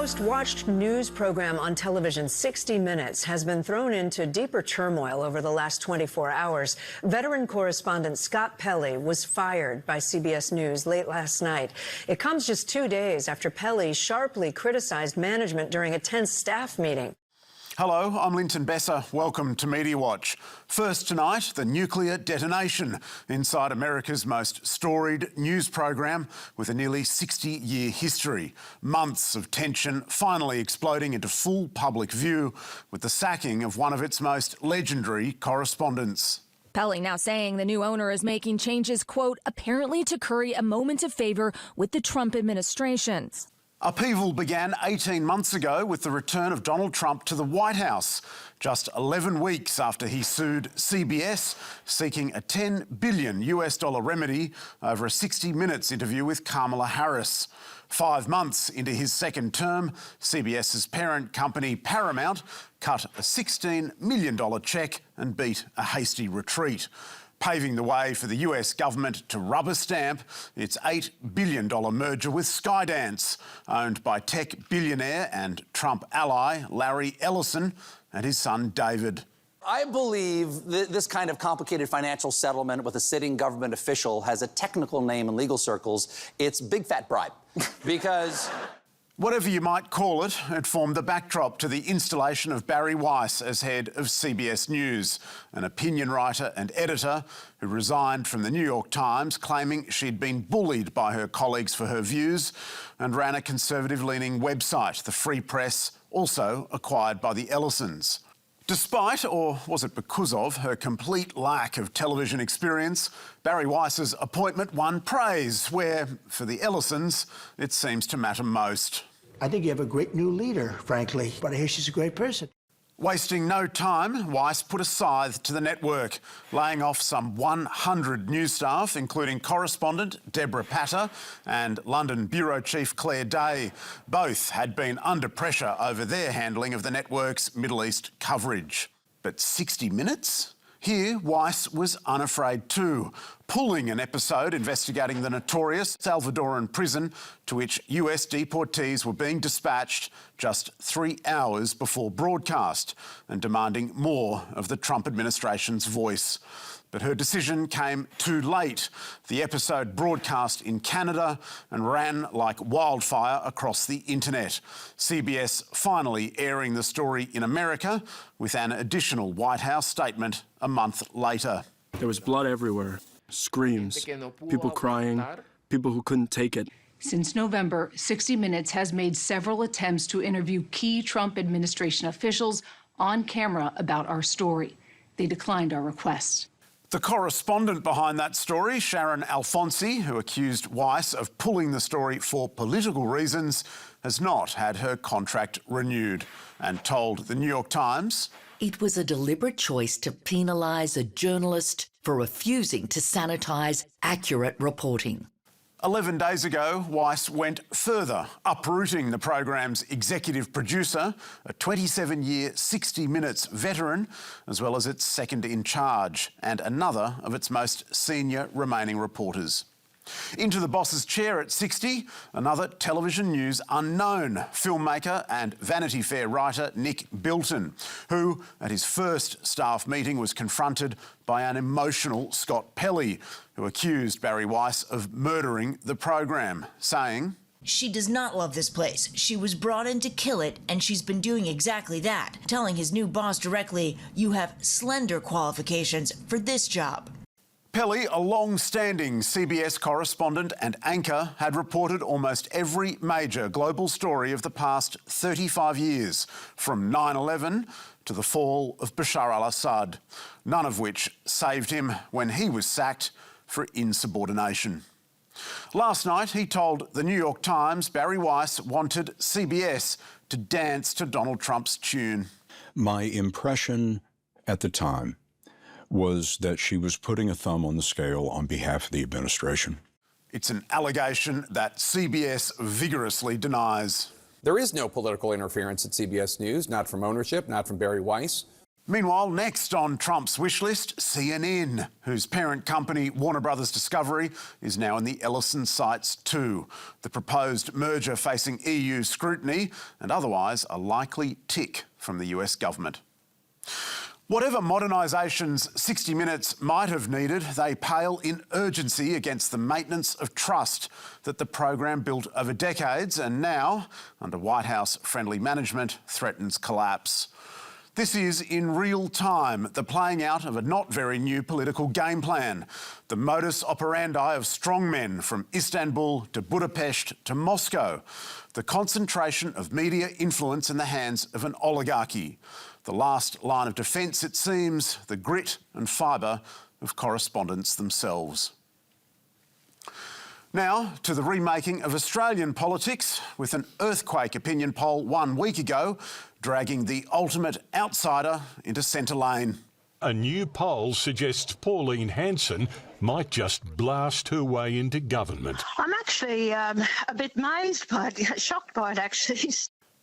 most watched news program on television, 60 Minutes, has been thrown into deeper turmoil over the last 24 hours. Veteran correspondent Scott Pelley was fired by CBS News late last night. It comes just 2 days after Pelley sharply criticized management during a tense staff meeting. Hello, I'm Linton Besser. Welcome to Media Watch. First tonight, the nuclear detonation inside America's most storied news program with a nearly 60-year history. Months of tension finally exploding into full public view with the sacking of one of its most legendary correspondents. Pelley now saying the new owner is making changes, quote, apparently to curry a moment of favour with the Trump administration. Upheaval began 18 months ago with the return of Donald Trump to the White House, just 11 weeks after he sued CBS, seeking a $10 billion remedy over a 60 Minutes interview with Kamala Harris. 5 months into his second term, CBS's parent company Paramount cut a $16 million cheque and beat a hasty retreat, paving the way for the US government to rubber stamp its $8 billion merger with Skydance, owned by tech billionaire and Trump ally Larry Ellison and his son David. I believe this kind of complicated financial settlement with a sitting government official has a technical name in legal circles. It's big fat bribe, because whatever you might call it, it formed the backdrop to the installation of Barry Weiss as head of CBS News, an opinion writer and editor who resigned from the New York Times, claiming she'd been bullied by her colleagues for her views, and ran a conservative-leaning website, The Free Press, also acquired by the Ellisons. Despite, or was it because of, her complete lack of television experience, Barry Weiss's appointment won praise, where, for the Ellisons, it seems to matter most. I think you have a great new leader, frankly, but I hear she's a great person. Wasting no time, Weiss put a scythe to the network, laying off some 100 news staff, including correspondent Deborah Patter and London bureau chief Claire Day. Both had been under pressure over their handling of the network's Middle East coverage. But 60 Minutes? Here, Weiss was unafraid too, pulling an episode investigating the notorious Salvadoran prison to which US deportees were being dispatched just 3 hours before broadcast, and demanding more of the Trump administration's voice. But her decision came too late. The episode broadcast in Canada and ran like wildfire across the internet. CBS finally airing the story in America with an additional White House statement a month later. There was blood everywhere, screams, people crying, people who couldn't take it. Since November, 60 Minutes has made several attempts to interview key Trump administration officials on camera about our story. They declined our request. The correspondent behind that story, Sharon Alfonsi, who accused Weiss of pulling the story for political reasons, has not had her contract renewed and told the New York Times, "It was a deliberate choice to penalise a journalist for refusing to sanitise accurate reporting." 11 days ago, Weiss went further, uprooting the programme's executive producer, a 27-year 60 Minutes veteran, as well as its second in charge and another of its most senior remaining reporters. Into the boss's chair at 60, another television news unknown, filmmaker and Vanity Fair writer Nick Bilton, who, at his first staff meeting, was confronted by an emotional Scott Pelley, who accused Barry Weiss of murdering the program, saying, "She does not love this place. She was brought in to kill it, and she's been doing exactly that, telling his new boss directly, 'You have slender qualifications for this job.'" Pelley, a long-standing CBS correspondent and anchor, had reported almost every major global story of the past 35 years, from 9/11 to the fall of Bashar al-Assad, none of which saved him when he was sacked for insubordination. Last night, he told the New York Times Barry Weiss wanted CBS to dance to Donald Trump's tune. My impression at the time was that she was putting a thumb on the scale on behalf of the administration. It's an allegation that CBS vigorously denies. There is no political interference at CBS News, not from ownership, not from Barry Weiss. Meanwhile, next on Trump's wish list, CNN, whose parent company, Warner Brothers Discovery, is now in the Ellison sights too. The proposed merger facing EU scrutiny and otherwise a likely tick from the US government. Whatever modernisations 60 Minutes might have needed, they pale in urgency against the maintenance of trust that the program built over decades and now, under White House-friendly management, threatens collapse. This is, in real time, the playing out of a not very new political game plan. The modus operandi of strongmen from Istanbul to Budapest to Moscow. The concentration of media influence in the hands of an oligarchy. The last line of defence, it seems, the grit and fibre of correspondents themselves. Now to the remaking of Australian politics, with an earthquake opinion poll 1 week ago dragging the ultimate outsider into centre lane. A new poll suggests Pauline Hanson might just blast her way into government. I'm actually a bit amazed by it, shocked by it actually.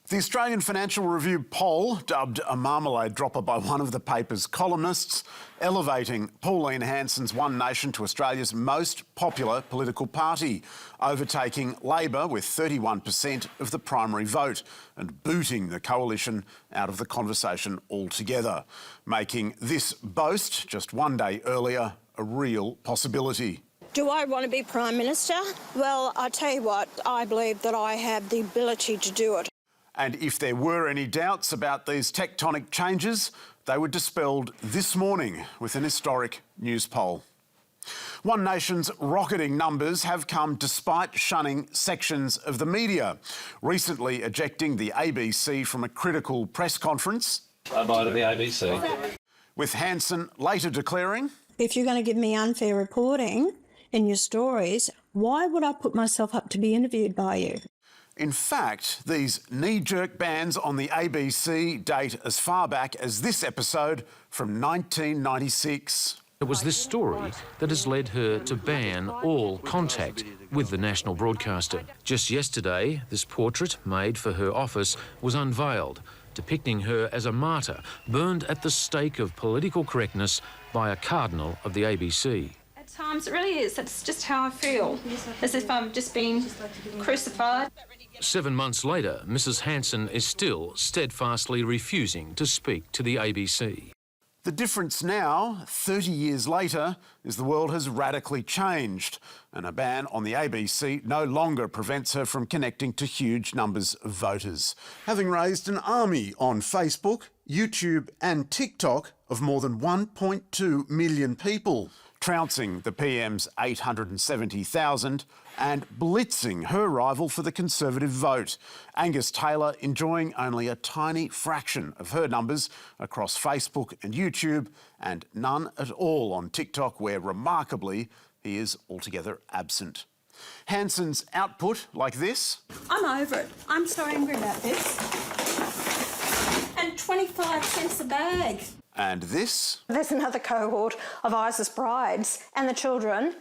The Australian Financial Review poll, dubbed a marmalade dropper by one of the paper's columnists, elevating Pauline Hanson's One Nation to Australia's most popular political party, overtaking Labor with 31% of the primary vote and booting the coalition out of the conversation altogether, making this boast just one day earlier a real possibility. Do I want to be Prime Minister? Well, I tell you what, I believe that I have the ability to do it. And if there were any doubts about these tectonic changes, they were dispelled this morning with an historic news poll. One Nation's rocketing numbers have come despite shunning sections of the media, recently ejecting the ABC from a critical press conference. Bye-bye to the ABC. With Hanson later declaring, If you're going to give me unfair reporting in your stories, why would I put myself up to be interviewed by you? in fact, these knee-jerk bans on the ABC date as far back as this episode from 1996. It was this story that has led her to ban all contact with the national broadcaster. Just yesterday, this portrait made for her office was unveiled, depicting her as a martyr, burned at the stake of political correctness by a cardinal of the ABC. At times, it really is. That's just how I feel, as if I'm just being crucified. 7 months later, Mrs. Hanson is still steadfastly refusing to speak to the ABC. The difference now, 30 years later, is the world has radically changed, and a ban on the ABC no longer prevents her from connecting to huge numbers of voters, having raised an army on Facebook, YouTube and TikTok of more than 1.2 million people, trouncing the PM's 870,000 and blitzing her rival for the Conservative vote. Angus Taylor enjoying only a tiny fraction of her numbers across Facebook and YouTube, and none at all on TikTok, where remarkably he is altogether absent. Hanson's output like this. I'm over it. I'm so angry about this. And 25 cents a bag. And this. There's another cohort of ISIS brides and the children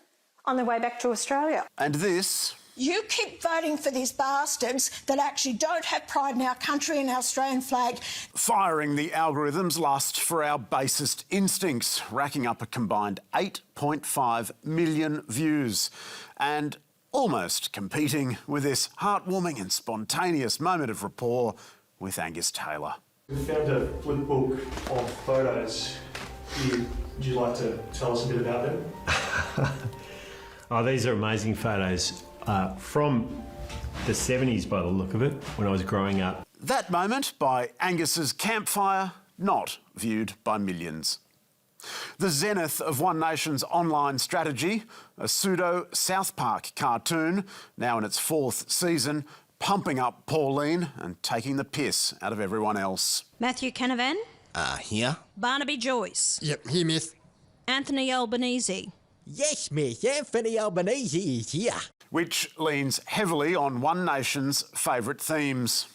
on their way back to Australia. And this. You keep voting for these bastards that actually don't have pride in our country and our Australian flag. Firing the algorithm's lust for our basest instincts, racking up a combined 8.5 million views, and almost competing with this heartwarming and spontaneous moment of rapport with Angus Taylor. We found a flip book of photos. Would you like to tell us a bit about them? Oh, these are amazing photos from the 70s by the look of it, when I was growing up. That moment by Angus's campfire, not viewed by millions. The zenith of One Nation's online strategy, a pseudo-South Park cartoon, now in its 4th season, pumping up Pauline and taking the piss out of everyone else. Matthew Canavan. Here. Barnaby Joyce. Yep, here, miss. Anthony Albanese. Yes, miss, Anthony Albanese is here. Which leans heavily on One Nation's favourite themes.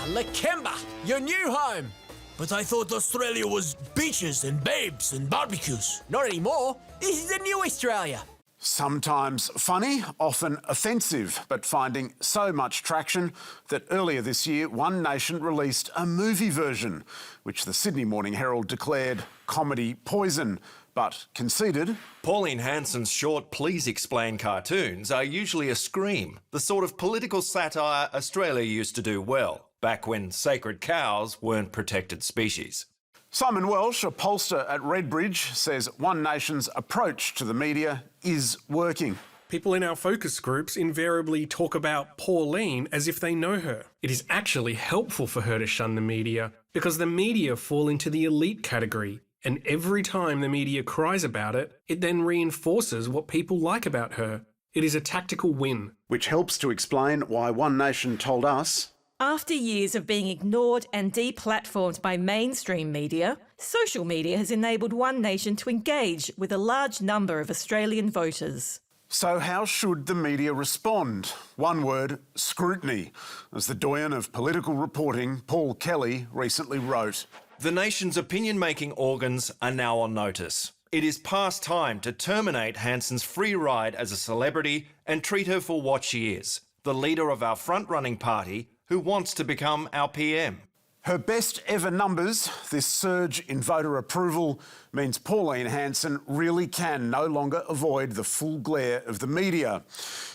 Lakemba, your new home. But I thought Australia was beaches and babes and barbecues. Not anymore. This is the new Australia. Sometimes funny, often offensive, but finding so much traction that earlier this year, One Nation released a movie version, which the Sydney Morning Herald declared comedy poison, but conceded Pauline Hanson's short Please Explain cartoons are usually a scream, the sort of political satire Australia used to do well, back when sacred cows weren't protected species. Simon Welsh, a pollster at Redbridge, says One Nation's approach to the media is working. People in our focus groups invariably talk about Pauline as if they know her. It is actually helpful for her to shun the media because the media fall into the elite category, and every time the media cries about it, it then reinforces what people like about her. It is a tactical win. Which helps to explain why One Nation told us, after years of being ignored and deplatformed by mainstream media, social media has enabled One Nation to engage with a large number of Australian voters. So how should the media respond? One word, scrutiny, as the doyen of political reporting, Paul Kelly, recently wrote. The nation's opinion-making organs are now on notice. It is past time to terminate Hanson's free ride as a celebrity and treat her for what she is, the leader of our front-running party who wants to become our PM. Her best ever numbers, this surge in voter approval, means Pauline Hanson really can no longer avoid the full glare of the media.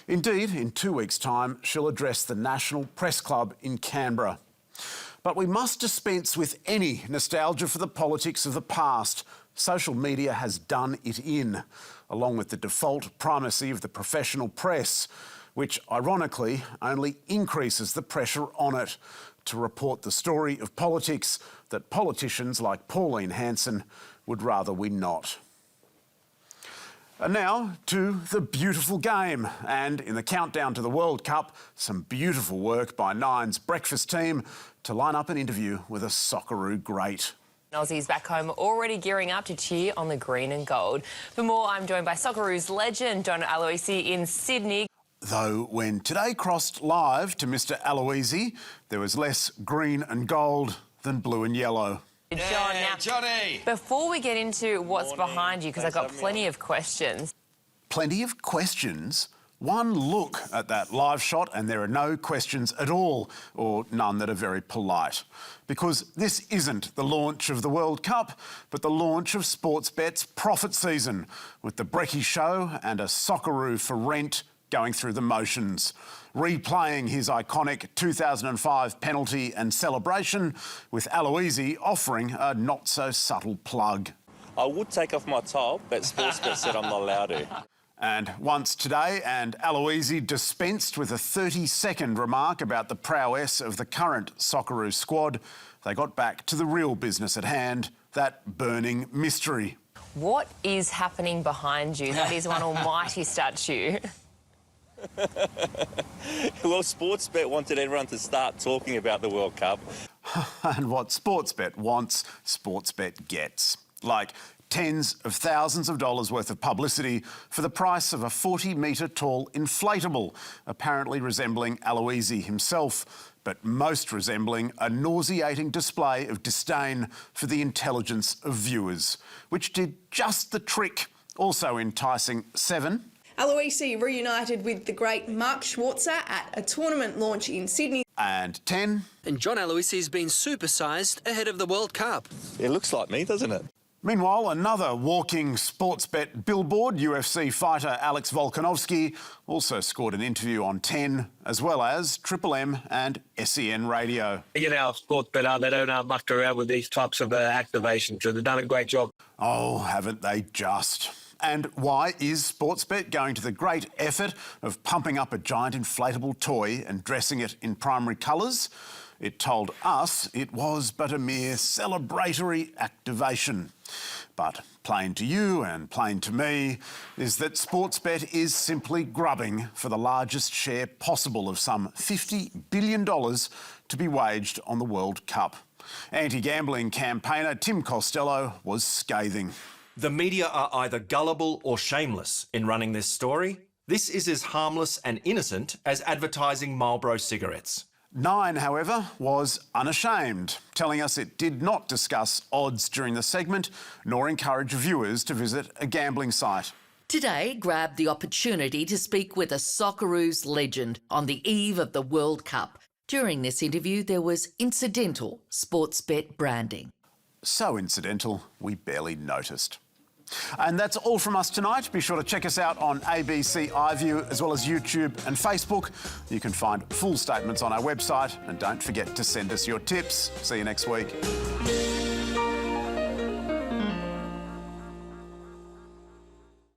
Indeed, in 2 weeks' time, she'll address the National Press Club in Canberra. But we must dispense with any nostalgia for the politics of the past. Social media has done it in, along with the default primacy of the professional press, which ironically only increases the pressure on it to report the story of politics that politicians like Pauline Hanson would rather we not. And now to the beautiful game. And in the countdown to the World Cup, some beautiful work by Nine's breakfast team to line up an interview with a Socceroo great. Aussies back home already gearing up to cheer on the green and gold. For more, I'm joined by Socceroo's legend, Don Aloisi in Sydney. Though when Today crossed live to Mr Aloisi, there was less green and gold than blue and yellow. John, now, Johnny! Before we get into what's behind you, because I've got plenty of questions. Plenty of questions? One look at that live shot and there are no questions at all, or none that are very polite. Because this isn't the launch of the World Cup, but the launch of Sportsbet's profit season, with the Brekkie Show and a Socceroo for rent going through the motions, replaying his iconic 2005 penalty and celebration, with Aloisi offering a not-so-subtle plug. I would take off my top, but Sportsbet said I'm not allowed to. And once today, and Aloisi dispensed with a 30-second remark about the prowess of the current Socceroo squad, they got back to the real business at hand, that burning mystery. What is happening behind you? That is one almighty statue. Well, Sportsbet wanted everyone to start talking about the World Cup. And what Sportsbet wants, Sportsbet gets. Like tens of thousands of dollars worth of publicity for the price of a 40-metre tall inflatable, apparently resembling Aloisi himself, but most resembling a nauseating display of disdain for the intelligence of viewers, which did just the trick, also enticing 7. Aloisi reunited with the great Mark Schwarzer at a tournament launch in Sydney. And 10. And John Aloisi's been supersized ahead of the World Cup. It looks like me, doesn't it? Meanwhile, another walking Sportsbet billboard, UFC fighter Alex Volkanovski, also scored an interview on 10, as well as Triple M and SEN Radio. You know, Sportsbet, they don't muck around with these types of activations, so they've done a great job. Oh, haven't they just? And why is Sportsbet going to the great effort of pumping up a giant inflatable toy and dressing it in primary colours? It told us it was but a mere celebratory activation. But plain to you and plain to me is that Sportsbet is simply grubbing for the largest share possible of some $50 billion to be waged on the World Cup. Anti-gambling campaigner Tim Costello was scathing. The media are either gullible or shameless in running this story. This is as harmless and innocent as advertising Marlboro cigarettes. Nine, however, was unashamed, telling us it did not discuss odds during the segment, nor encourage viewers to visit a gambling site. Today, grab the opportunity to speak with a Socceroos legend on the eve of the World Cup. During this interview, there was incidental Sportsbet branding. So incidental, we barely noticed. And that's all from us tonight. Be sure to check us out on ABC iView as well as YouTube and Facebook. You can find full statements on our website, and don't forget to send us your tips. See you next week.